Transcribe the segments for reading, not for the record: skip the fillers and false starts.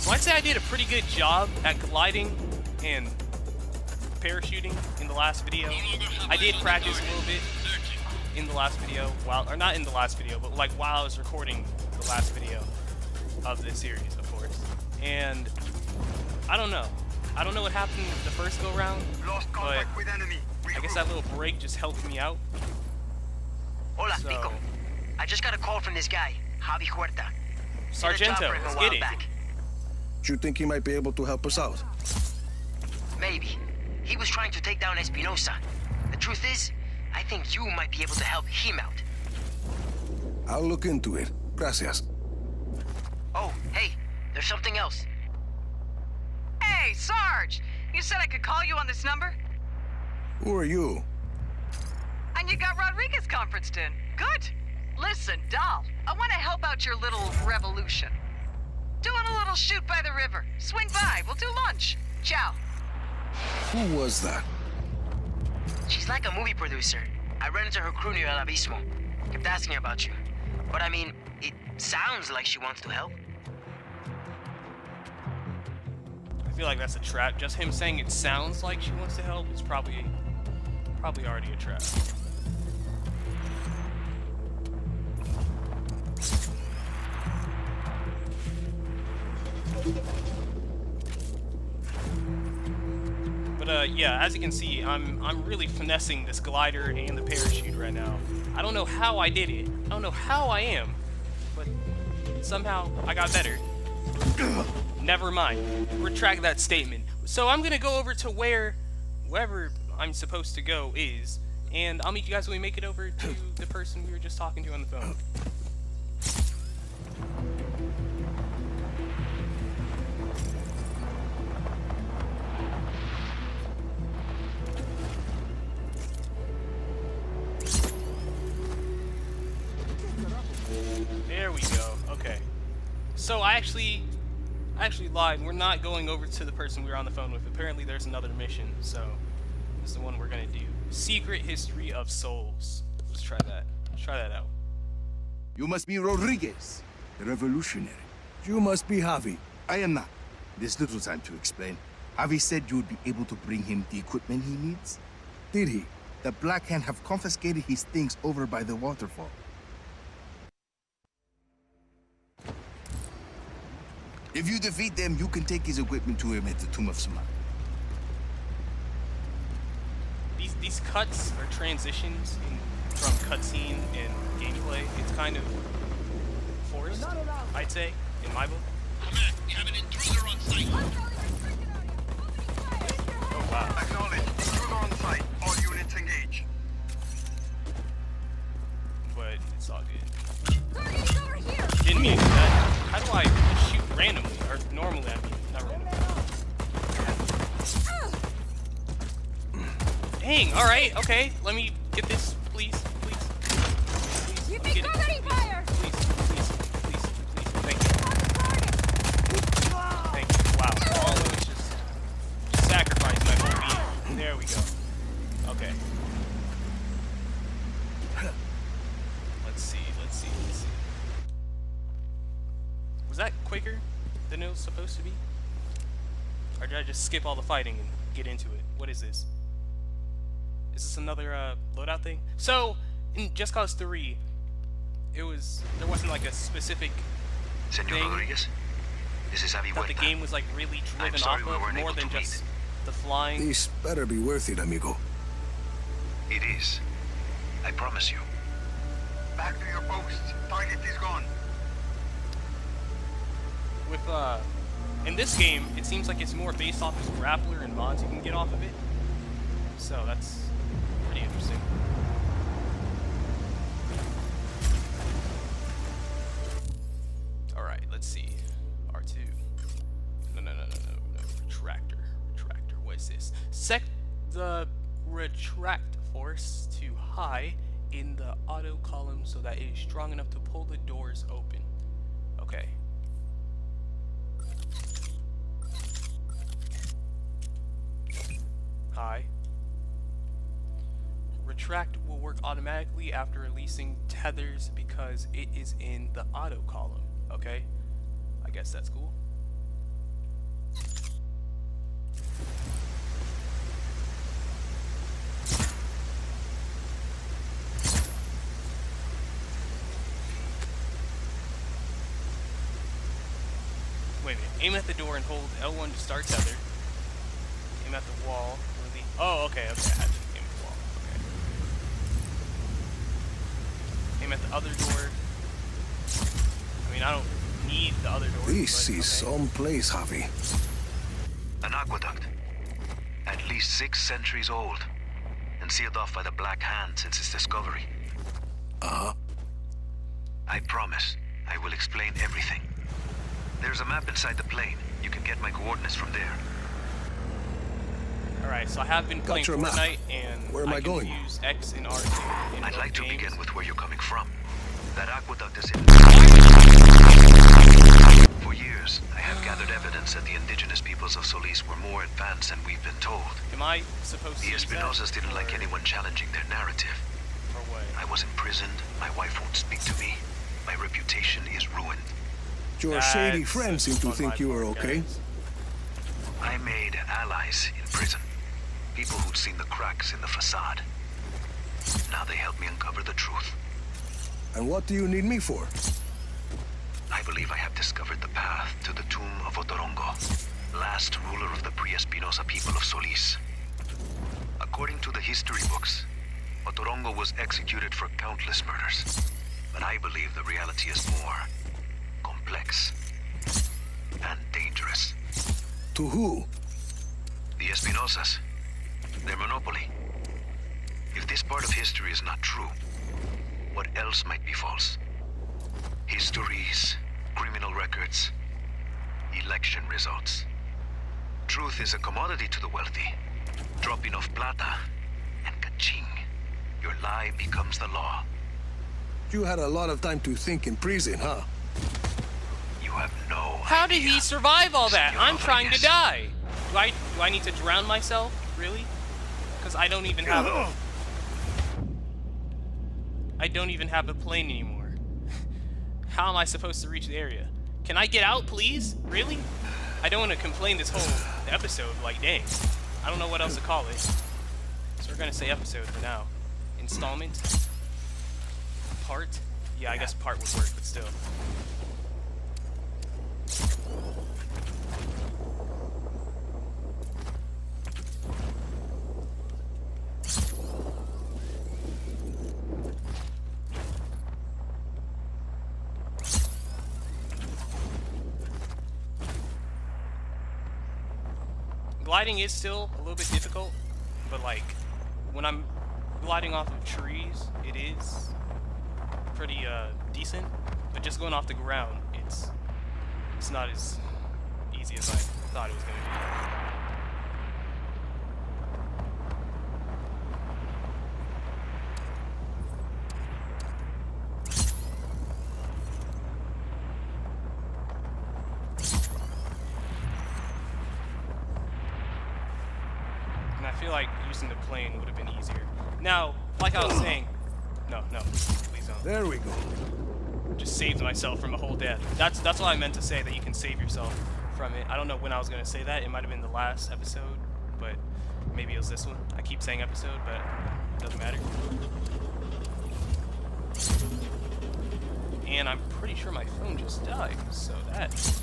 So I'd say I did a pretty good job at gliding and parachuting in the last video. I did practice a little bit in the last video, or not in the last video, but like while I was recording the last video of this series, of course. And I don't know what happened the first go round, but I guess that little break just helped me out. Hola, Pico. I just got a call from this guy, Javi Huerta. Sargento, let's get it. Do you think he might be able to help us out? Maybe. He was trying to take down Espinosa. The truth is, I think you might be able to help him out. I'll look into it. Gracias. Oh, hey, there's something else. Hey, Sarge! You said I could call you on this number? Who are you? And you got Rodriguez conferenced in. Good. Listen, doll, I want to help out your little revolution. Doing a little shoot by the river. Swing by, we'll do lunch. Ciao. Who was that? She's like a movie producer. I ran into her crew near El Abismo. Kept asking about you. But I mean, it sounds like she wants to help. I feel like that's a trap. Just him saying it sounds like she wants to help is probably already a trap. But yeah, as you can see, I'm really finessing this glider and the parachute right now. I don't know how I did it. I don't know how I am, but somehow I got better. Never mind. Retract that statement. So I'm gonna go over to wherever I'm supposed to go is, and I'll meet you guys when we make it over to the person we were just talking to on the phone. There we go. Okay. So I actually lied. We're not going over to the person we were on the phone with. Apparently there's another mission, so this is the one we're gonna do. Secret History of Souls. Let's try that. Let's try that out. You must be Rodriguez, the revolutionary. You must be Javi. I am not. There's little time to explain. Javi said you would be able to bring him the equipment he needs. Did he? The Black Hand have confiscated his things over by the waterfall. If you defeat them, you can take his equipment to him at the Tomb of Samat. These cuts are transitions from cutscene and gameplay. It's kind of forced, I'd say, in my book. Command, we have an intruder on site. Oh wow. Acknowledge. Intruder on site. All units engage. But it's all good. Didn't mean that. How do I shoot randomly? Or normally, I mean, not randomly. Dang, alright, okay. Let me get this, please. You've been covering fire! Please. Thank you. Wow. Almost just sacrificed my whole being. There we go. Okay. Let's see. Was that quicker than it was supposed to be? Or did I just skip all the fighting and get into it? What is this? Is this another loadout thing? So, in Just Cause 3, there wasn't like a specific thing Rodriguez, this is Javi that the game was like really driven off of, more than just the flying. This better be worth it, amigo. It is. I promise you. Back to your post. Target is gone. With in this game, it seems like it's more based off of grappler and mods you can get off of it. So that's pretty interesting. All right, let's see. R2. No. Retractor. What is this? Set the retract force to high in the auto column so that it is strong enough to pull the doors open. Okay. High. Retract will work automatically after releasing tethers because it is in the auto column. Okay, I guess that's cool. Wait a minute. Aim at the door and hold L1 to start tether. Aim at the wall. Oh, okay, okay. I had to aim at the wall. Okay. Aim at the other door. I mean, I don't need the other door. This but, is some place, Javi. An aqueduct. At least 6 centuries old. And sealed off by the Black Hand since its discovery. Uh-huh. I promise. I will explain everything. There's a map inside the plane. You can get my coordinates from there. Alright, so I have been playing your map. Fortnite, and Where am I can going? use X and R2 in I'd both like to games. begin with where you're coming from. That aqueduct is in... For years, I have gathered evidence that the indigenous peoples of Solis were more advanced than we've been told. Am I supposed to The use that? Espinosas didn't like Or- anyone challenging their narrative. Or what? I was imprisoned, my wife won't speak to me, my reputation is ruined. Your shady That's friends seem to on my think you were part, okay. guys. I made allies in prison. People who'd seen the cracks in the facade. Now they help me uncover the truth. And what do you need me for? I believe I have discovered the path to the tomb of Otorongo, last ruler of the pre-Espinosa people of Solis. According to the history books, Otorongo was executed for countless murders. But I believe the reality is more complex and dangerous. To who? The Espinosas. Their monopoly. If this part of history is not true, what else might be false? Histories, criminal records, election results. Truth is a commodity to the wealthy. Drop enough plata, and ka-ching. Your lie becomes the law. You had a lot of time to think in prison, huh? You have no How did he survive all that? Senor I'm trying to Rodriguez. die. Do I need to drown myself? Really? Because I don't even have a... I don't even have a plane anymore. How am I supposed to reach the area? Can I get out, please? Really? I don't want to complain this whole episode, like, dang. I don't know what else to call it. So we're gonna say episode for now. Installment? Part? Yeah, I guess part would work, but still. Gliding is still a little bit difficult, but like when I'm gliding off of trees, it is pretty decent. But just going off the ground, it's not as easy as I thought it was gonna be. And I feel like using the plane would have been easier. Now, like I was saying, no, please don't. There we go. Just saved myself from a whole death. That's what I meant to say, that you can save yourself from it. I don't know when I was gonna say that. It might have been the last episode, but maybe it was this one. I keep saying episode, but it doesn't matter. And I'm pretty sure my phone just died, so that's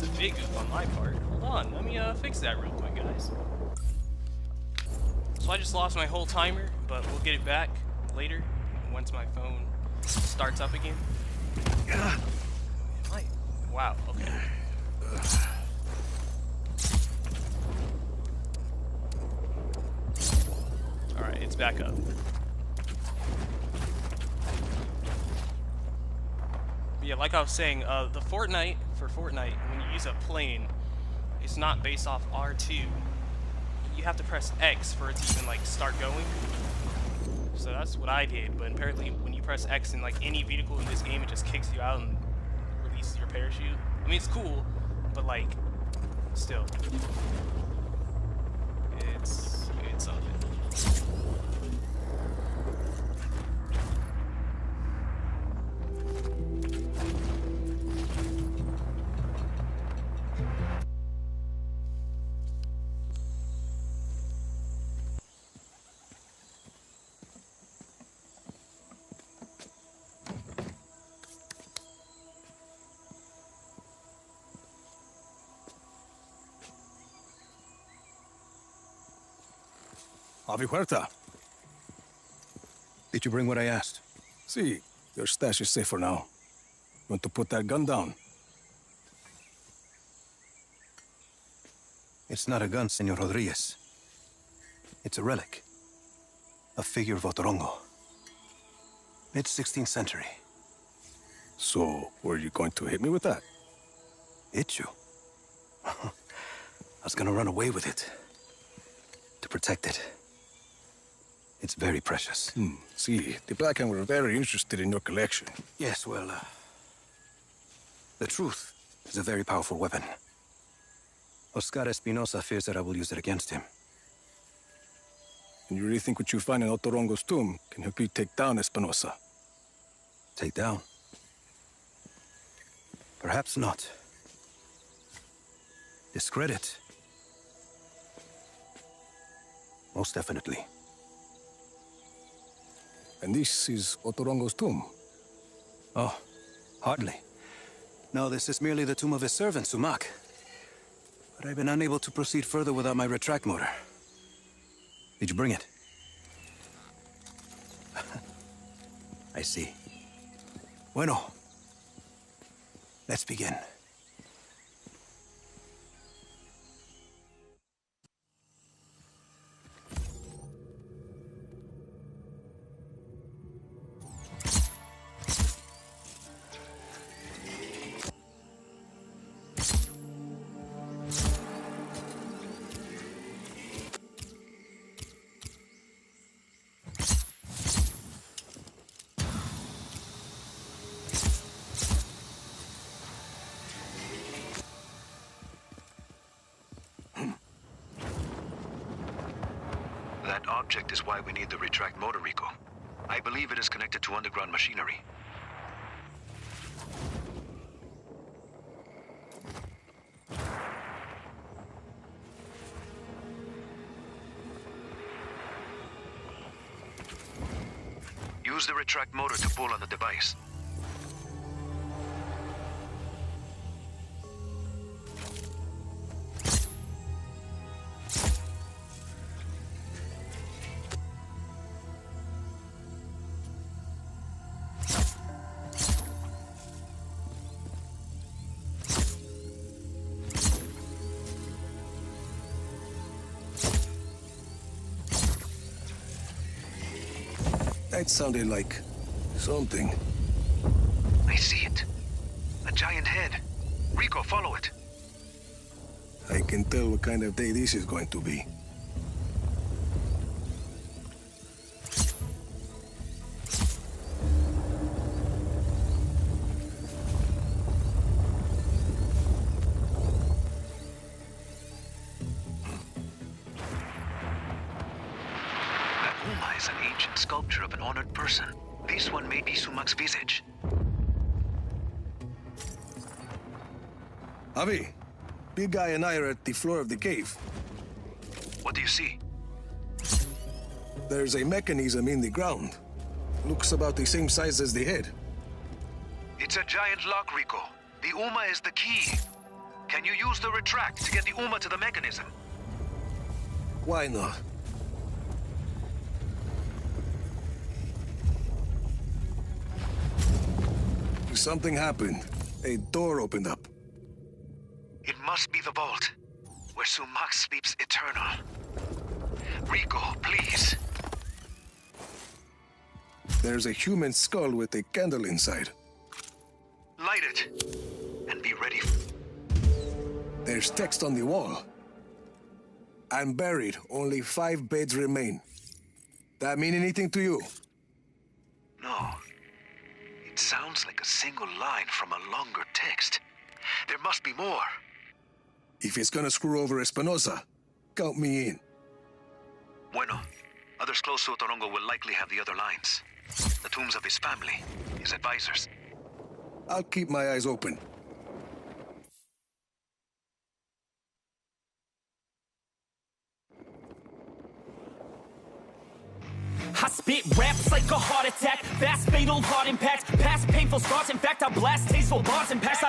a big oof on my part. Hold on, let me fix that real quick, guys. So I just lost my whole timer, but we'll get it back later once my phone starts up again. Wow, okay. Alright, it's back up. But yeah, like I was saying, the Fortnite, when you use a plane, it's not based off R2. You have to press X for it to even, like, start going. So that's what I did, but apparently when you press X in, like, any vehicle in this game, it just kicks you out and releases your parachute. I mean, it's cool, but, like, still. It's something. Avi Huerta. Did you bring what I asked? See, your stash is safe for now. Want to put that gun down? It's not a gun, Senor Rodriguez. It's a relic. A figure of Otorongo. Mid-16th century. So, were you going to hit me with that? Hit you? I was gonna run away with it. To protect it. It's very precious. See, the Black Hand were very interested in your collection. Yes, well, the truth is a very powerful weapon. Oscar Espinosa fears that I will use it against him. And you really think what you find in Otorongo's tomb can help you take down Espinosa? Take down? Perhaps not. Discredit? Most definitely. And this is Otorongo's tomb? Oh, hardly. No, this is merely the tomb of his servant, Sumac. But I've been unable to proceed further without my retract motor. Did you bring it? I see. Bueno. Let's begin. That object is why we need the retract motor, Rico. I believe it is connected to underground machinery. Use the retract motor to pull on the device. That sounded like something. I see it. A giant head. Rico, follow it. I can tell what kind of day this is going to be. Uma is an ancient sculpture of an honored person. This one may be Sumac's visage. Avi, big guy and I are at the floor of the cave. What do you see? There's a mechanism in the ground. Looks about the same size as the head. It's a giant lock, Rico. The Uma is the key. Can you use the retract to get the Uma to the mechanism? Why not? Something happened. A door opened up. It must be the vault, where Sumac sleeps eternal. Rico, please. There's a human skull with a candle inside. Light it, and be ready. There's text on the wall. I'm buried. Only 5 beds remain. That mean anything to you? No. It sounds like a single line from a longer text. There must be more. If it's gonna screw over Espinosa, count me in. Bueno. Others close to Otorongo will likely have the other lines. The tombs of his family, his advisors. I'll keep my eyes open. I spit raps like a heart attack, fast fatal heart impact, past painful scars. In fact, I blast tasteful bars and pass.